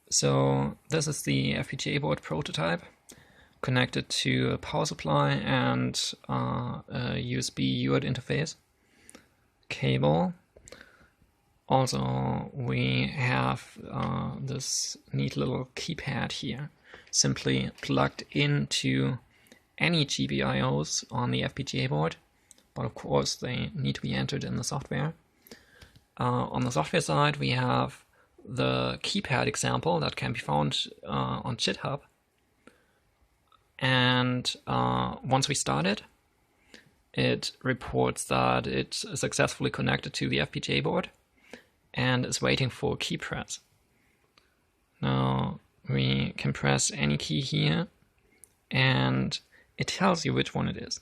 So this is the FPGA board prototype connected to a power supply and a USB UART interface cable. Also, we have this neat little keypad here, simply plugged into any GPIOs on the FPGA board, but of course they need to be entered in the software. On the software side, we have the keypad example that can be found on GitHub. And once we start it, it reports that it's successfully connected to the FPGA board and is waiting for a key press. Now we can press any key here and it tells you which one it is.